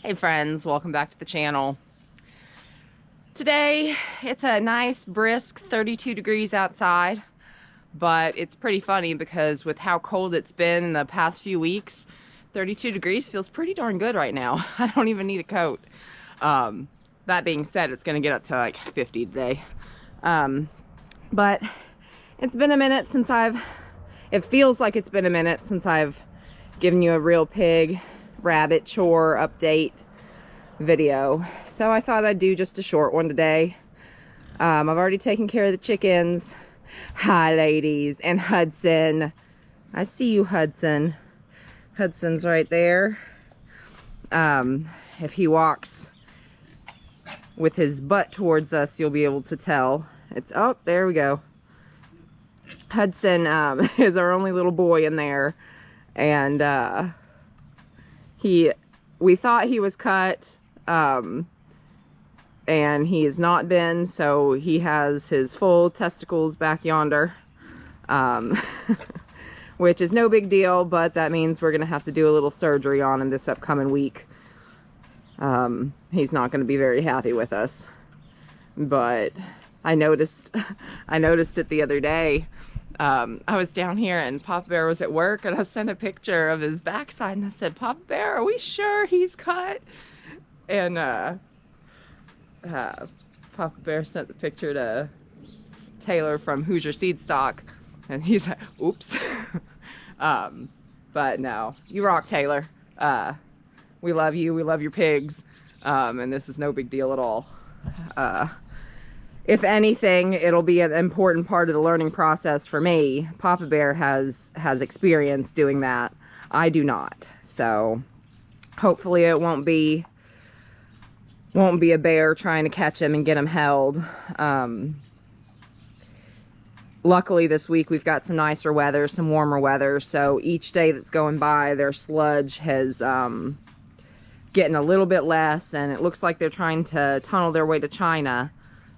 Hey friends, welcome back to the channel. Today it's a nice brisk 32 degrees outside, but it's pretty funny because with how cold it's been in the past few weeks, 32 degrees feels pretty darn good right now. I don't even need a coat. That being said, it's gonna get up to like 50 today. But it's been a minute since it feels like it's been a minute since I've given you a real pig rabbit chore update video, so I thought I'd do just a short one today. I've already taken care of the chickens. Hi ladies, and Hudson. I see you, Hudson. Hudson's right there. If he walks with his butt towards us, you'll be able to tell. It's, oh, there we go. Hudson is our only little boy in there, and we thought he was cut, and he has not been, so he has his full testicles back yonder, which is no big deal, but that means we're gonna have to do a little surgery on him this upcoming week. He's not gonna be very happy with us, but I noticed it the other day. I was down here and Papa Bear was at work, and I sent a picture of his backside and I said, Papa Bear, are we sure he's cut? And Papa Bear sent the picture to Taylor from Hoosier Seed Stock, and he's like, oops. But no, you rock, Taylor. We love you, we love your pigs, and this is no big deal at all. If anything, it'll be an important part of the learning process for me. Papa Bear has experience doing that. I do not. So hopefully it won't be a bear trying to catch him and get him held. Luckily this week we've got some nicer weather, some warmer weather. So each day that's going by, their sludge has getting a little bit less, and it looks like they're trying to tunnel their way to China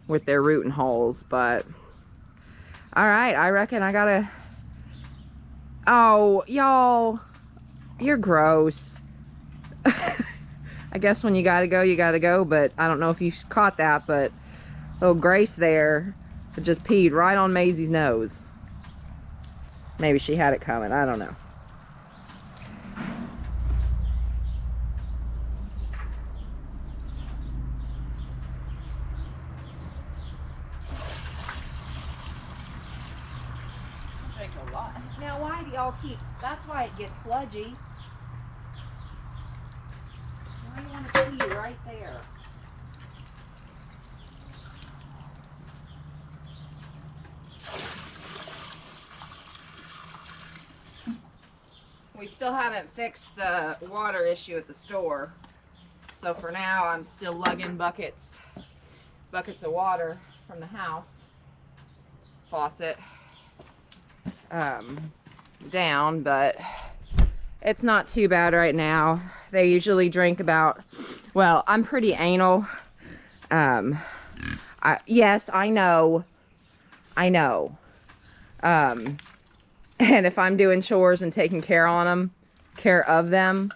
with their rooting holes. But all right, I reckon I gotta, oh y'all, you're gross. I guess when you gotta go, you gotta go, but I don't know if you caught that, but little Grace there just peed right on Maisie's nose. Maybe she had it coming, I don't know. Now why do y'all keep, that's why it gets sludgy. Why do you want to pee right there? We still haven't fixed the water issue at the store. So for now I'm still lugging buckets of water from the house faucet down, but it's not too bad right now. They usually drink about, well, I'm pretty anal. Yes, I know. And if I'm doing chores and taking care of them,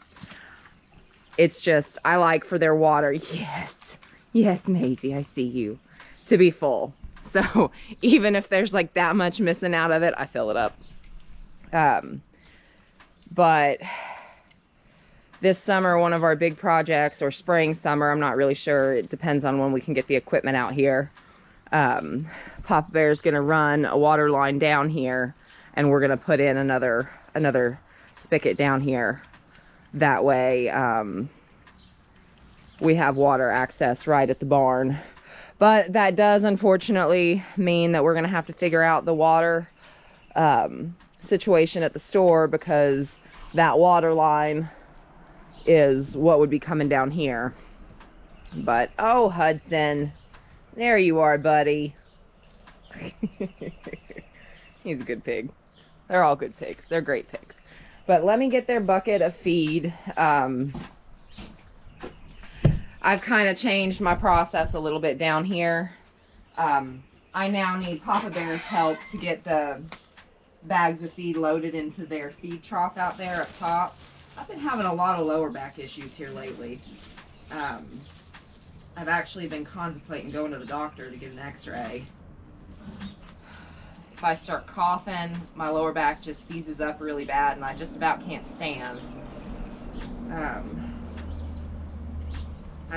it's just, I like for their water, yes, Maisie, I see you, to be full. So even if there's like that much missing out of it, I fill it up. But this summer, one of our big projects, or spring, summer, I'm not really sure. It depends on when we can get the equipment out here. Papa Bear's gonna run a water line down here, and we're gonna put in another spigot down here. That way, we have water access right at the barn. But that does unfortunately mean that we're gonna have to figure out the water situation at the store, because that water line is what would be coming down here. But oh, Hudson, there you are, buddy. He's a good pig. They're all good pigs. They're great pigs. But let me get their bucket of feed. I've kind of changed my process a little bit down here. I now need Papa Bear's help to get the bags of feed loaded into their feed trough out there up top. I've been having a lot of lower back issues here lately. I've actually been contemplating going to the doctor to get an x-ray. If I start coughing, my lower back just seizes up really bad and I just about can't stand. I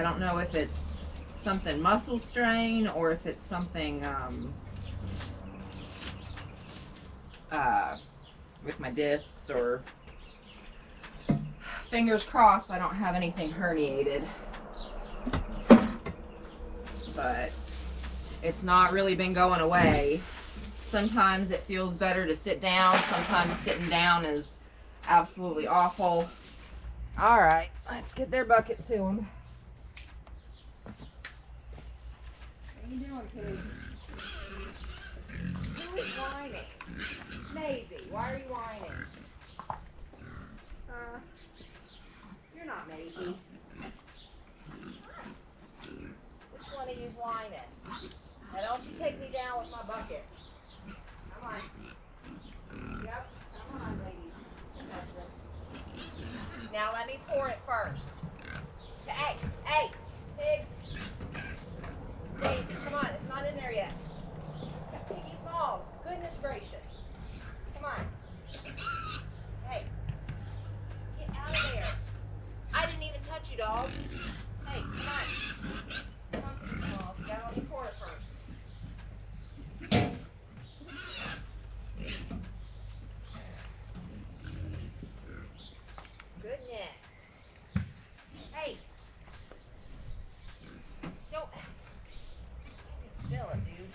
don't know if it's something muscle strain or if it's something with my discs, or fingers crossed I don't have anything herniated. But it's not really been going away. Sometimes it feels better to sit down. Sometimes sitting down is absolutely awful. All right, let's get their bucket to them. What are you doing, kid? Who is whining? Maisie, why are you whining? You're not Maisie. Which one of you's whining? Now don't you take me down with my bucket. Come on. Yep, come on, ladies. That's it. Now let me pour it first. Hey, hey, pigs. Maisie, come on, it's not in there yet. Got Piggy Smalls. Goodness gracious. Come on. Hey. Get out of there. I didn't even touch you, dog. Hey, come on. Come on, Piggy Smalls. You gotta let me pour it first. Goodness. Hey. Don't. Spill it, dude.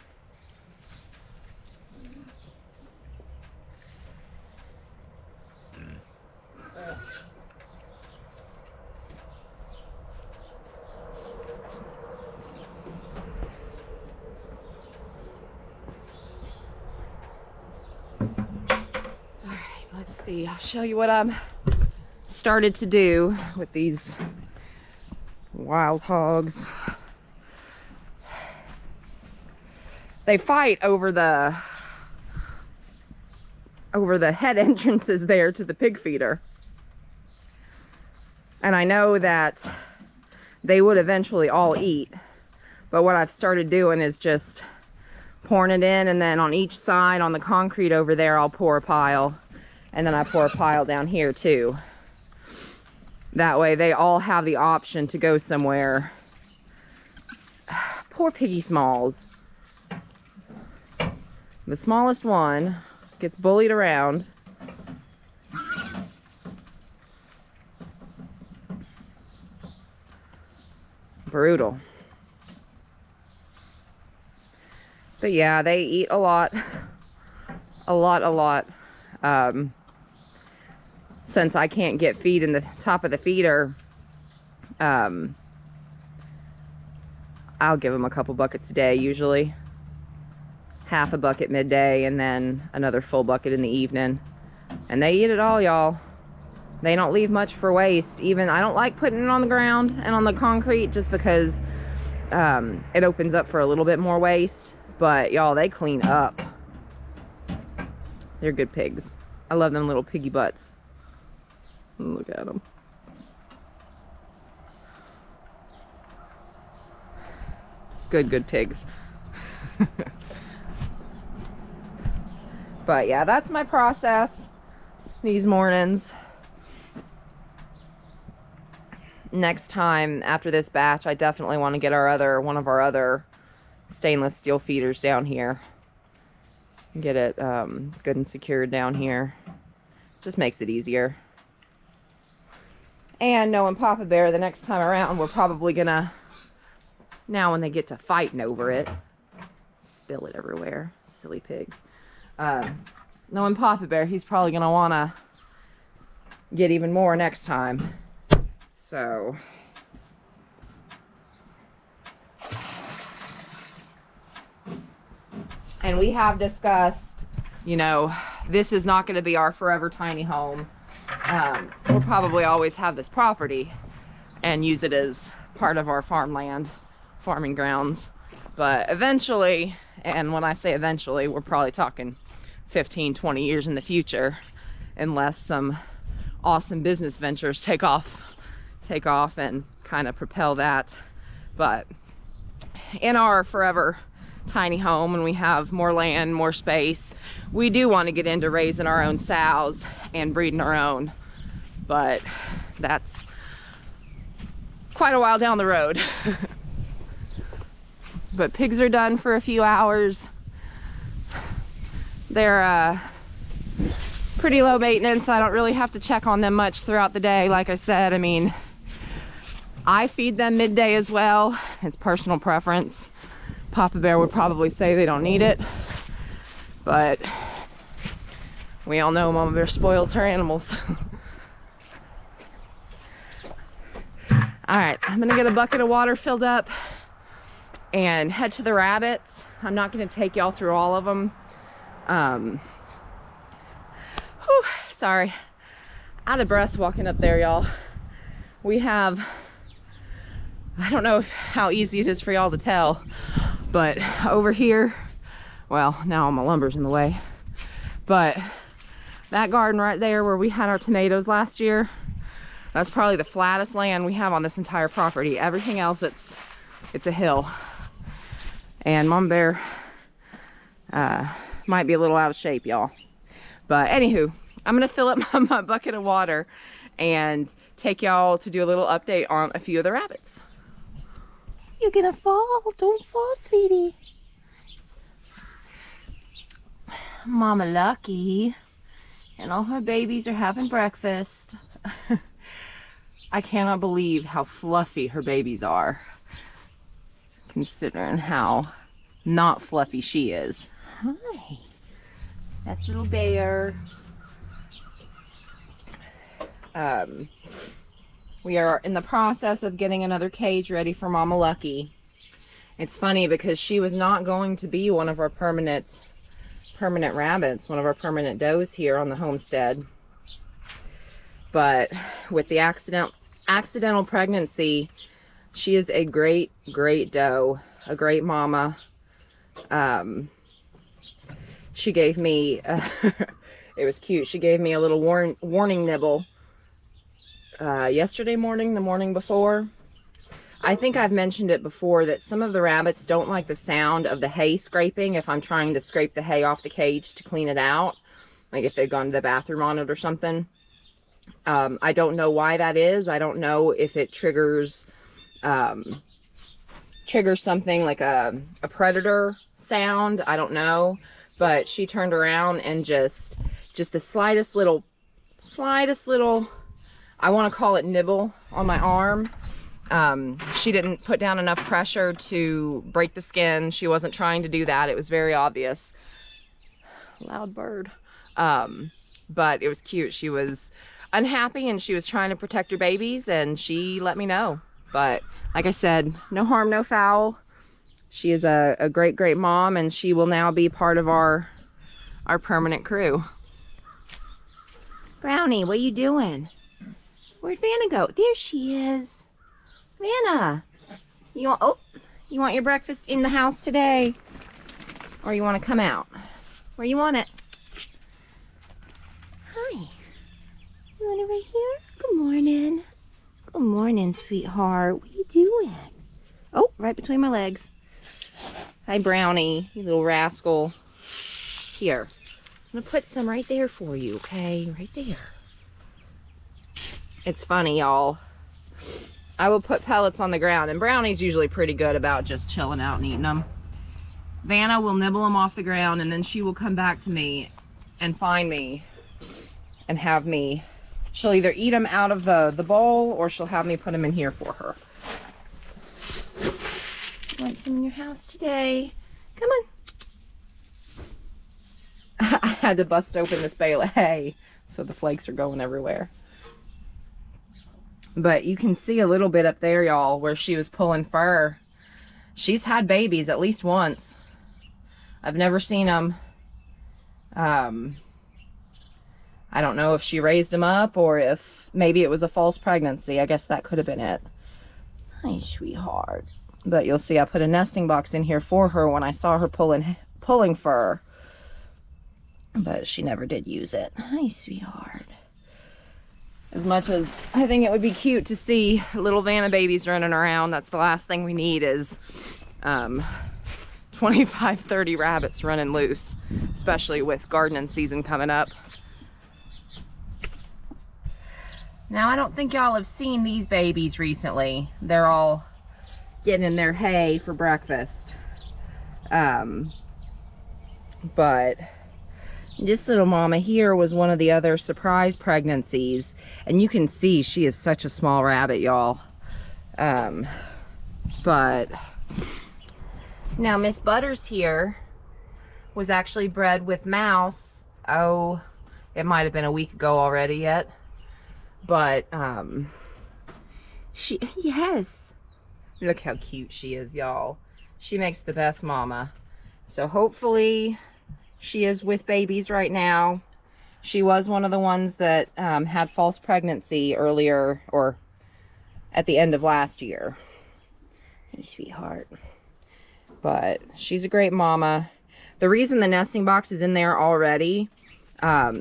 Let's see, I'll show you what I'm started to do with these wild hogs. They fight over the head entrances there to the pig feeder. And I know that they would eventually all eat, but what I've started doing is just pouring it in, and then on each side on the concrete over there I'll pour a pile. And then I pour a pile down here too. That way they all have the option to go somewhere. Poor Piggy Smalls. The smallest one gets bullied around. Brutal. But yeah, they eat a lot. A lot. Since I can't get feed in the top of the feeder, I'll give them a couple buckets a day usually. Half a bucket midday and then another full bucket in the evening. And they eat it all, y'all. They don't leave much for waste. Even I don't like putting it on the ground and on the concrete just because it opens up for a little bit more waste. But y'all, they clean up. They're good pigs. I love them little piggy butts. Look at them. Good pigs. But yeah, that's my process these mornings. Next time after this batch, I definitely want to get one of our other stainless steel feeders down here. Get it good and secured down here. Just makes it easier. And knowing Papa Bear, the next time around, we're probably gonna, now when they get to fighting over it, spill it everywhere, silly pigs. Knowing Papa Bear, he's probably gonna wanna get even more next time. So, and we have discussed, you know, this is not gonna be our forever tiny home. We'll probably always have this property and use it as part of our farmland, farming grounds. But eventually, and when I say eventually, we're probably talking 15, 20 years in the future, unless some awesome business ventures take off and kind of propel that. But in our forever tiny home, and we have more land, more space, we do want to get into raising our own sows and breeding our own, but that's quite a while down the road. But pigs are done for a few hours. They're pretty low maintenance. I don't really have to check on them much throughout the day. Like I said, I mean, I feed them midday as well. It's personal preference. Papa Bear would probably say they don't need it, but we all know Mama Bear spoils her animals. All right, I'm gonna get a bucket of water filled up and head to the rabbits. I'm not gonna take y'all through all of them. Sorry, out of breath walking up there, y'all. We have, I don't know how easy it is for y'all to tell, but over here, well, now all my lumber's in the way, but that garden right there where we had our tomatoes last year, that's probably the flattest land we have on this entire property. Everything else, it's a hill. And Mama Bear might be a little out of shape, y'all. But anywho, I'm gonna fill up my bucket of water and take y'all to do a little update on a few of the rabbits. You're gonna fall. Don't fall, sweetie. Mama Lucky and all her babies are having breakfast. I cannot believe how fluffy her babies are, considering how not fluffy she is. Hi, that's little Bear. We are in the process of getting another cage ready for Mama Lucky. It's funny because she was not going to be one of our permanent rabbits, one of our permanent does here on the homestead. But with the accidental pregnancy, she is a great doe, a great mama. She gave me, it was cute, she gave me a little warning nibble yesterday morning, the morning before. I think I've mentioned it before that some of the rabbits don't like the sound of the hay scraping if I'm trying to scrape the hay off the cage to clean it out, like if they've gone to the bathroom on it or something. I don't know why that is. I don't know if it triggers something like a predator sound. I don't know, but she turned around and just the slightest little, I want to call it nibble on my arm. She didn't put down enough pressure to break the skin. She wasn't trying to do that. It was very obvious. Loud bird. But it was cute. She was unhappy and she was trying to protect her babies, and she let me know. But like I said, no harm, no foul. She is a great mom, and she will now be part of our permanent crew. Brownie, what are you doing? Where'd Vanna go? There she is. Vanna, you want your breakfast in the house today? Or you want to come out? Where you want it? Hi. You want it right here? Good morning. Good morning, sweetheart. What are you doing? Oh, right between my legs. Hi, Brownie, you little rascal. Here, I'm gonna put some right there for you, okay? Right there. It's funny, y'all. I will put pellets on the ground, and Brownie's usually pretty good about just chilling out and eating them. Vanna will nibble them off the ground, and then she will come back to me and find me and have me. She'll either eat them out of the bowl, or she'll have me put them in here for her. Want some in your house today? Come on. I had to bust open this bale of hay, so the flakes are going everywhere. But you can see a little bit up there, y'all, where she was pulling fur. She's had babies at least once. I've never seen them. I don't know if she raised them up or if maybe it was a false pregnancy. I guess that could have been it. Hi, sweetheart. But you'll see I put a nesting box in here for her when I saw her pulling fur. But she never did use it. Hi, sweetheart. As much as I think it would be cute to see little Vanna babies running around, that's the last thing we need is 25, 30 rabbits running loose, especially with gardening season coming up. Now, I don't think y'all have seen these babies recently. They're all getting in their hay for breakfast. But this little mama here was one of the other surprise pregnancies. And you can see she is such a small rabbit, y'all. But now Miss Butters here was actually bred with Mouse. Oh, it might have been a week ago already yet. But yes. Look how cute she is, y'all. She makes the best mama. So hopefully she is with babies right now. She was one of the ones that had false pregnancy earlier, or at the end of last year. Hey, sweetheart. But she's a great mama. The reason the nesting box is in there already, a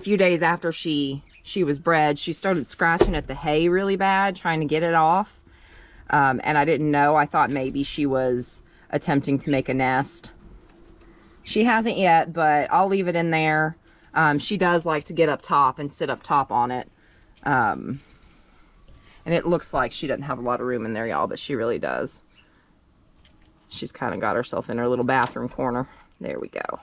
few days after she was bred, she started scratching at the hay really bad, trying to get it off. And I didn't know. I thought maybe she was attempting to make a nest. She hasn't yet, but I'll leave it in there. She does like to get up top and sit up top on it. And it looks like she doesn't have a lot of room in there, y'all, but she really does. She's kind of got herself in her little bathroom corner. There we go.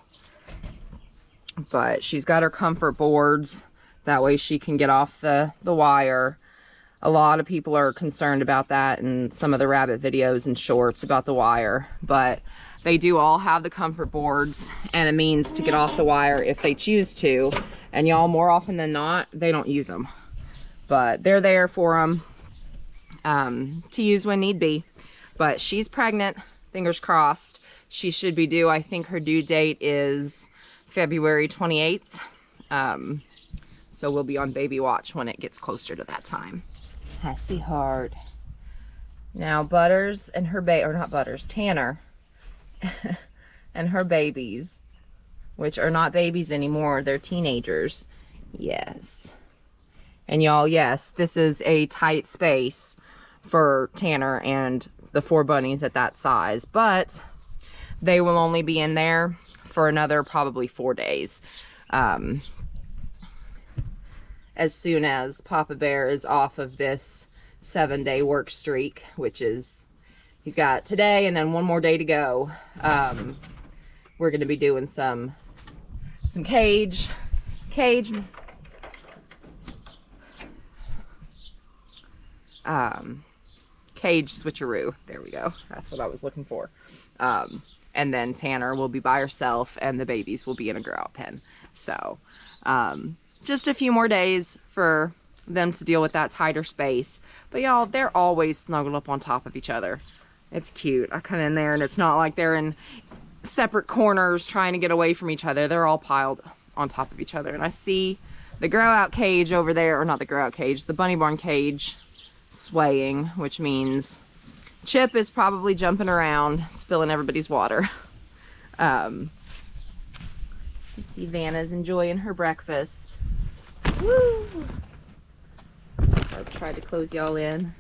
But she's got her comfort boards. That way she can get off the wire. A lot of people are concerned about that in some of the rabbit videos and shorts about the wire. But they do all have the comfort boards and a means to get off the wire if they choose to. And y'all, more often than not, they don't use them. But they're there for them to use when need be. But she's pregnant, fingers crossed. She should be due, I think her due date is February 28th. So we'll be on baby watch when it gets closer to that time. Hi, sweetheart. Now Butters and her or not Butters, Tanner and her babies, which are not babies anymore, they're teenagers. Yes. And y'all, yes, this is a tight space for Tanner and the 4 bunnies at that size, but they will only be in there for another probably 4 days. As soon as Papa Bear is off of this 7-day work streak, which is, he's got today and then 1 more day to go. We're going to be doing some cage switcheroo. There we go. That's what I was looking for. And then Tanner will be by herself and the babies will be in a grow out pen. So, just a few more days for them to deal with that tighter space. But y'all, they're always snuggled up on top of each other. It's cute. I come in there and it's not like they're in separate corners trying to get away from each other. They're all piled on top of each other. And I see the grow out cage over there, or not the grow out cage, the bunny barn cage swaying, which means Chip is probably jumping around, spilling everybody's water. Let's see, Vanna's enjoying her breakfast. Woo! I've tried to close y'all in.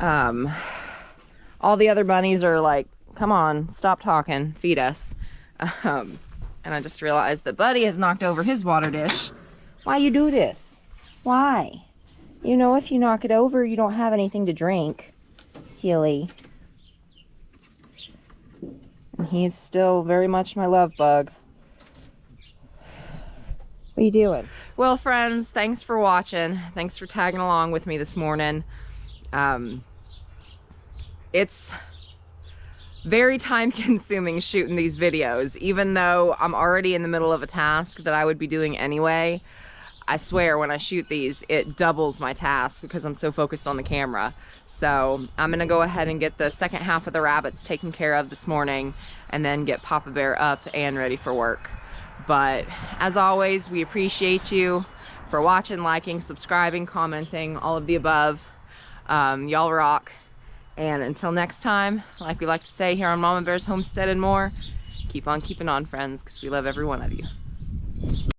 All the other bunnies are like, come on, stop talking, feed us. And I just realized that Buddy has knocked over his water dish. Why you do this? Why? You know, if you knock it over, you don't have anything to drink. Silly. And he's still very much my love bug. What are you doing? Well, friends, thanks for watching. Thanks for tagging along with me this morning. It's very time consuming shooting these videos, even though I'm already in the middle of a task that I would be doing anyway. I swear when I shoot these, it doubles my task because I'm so focused on the camera. So I'm gonna go ahead and get the second half of the rabbits taken care of this morning and then get Papa Bear up and ready for work. But as always, we appreciate you for watching, liking, subscribing, commenting, all of the above. Y'all rock. And until next time, like we like to say here on Mama Bear's Homestead and More, keep on keeping on, friends, because we love every one of you.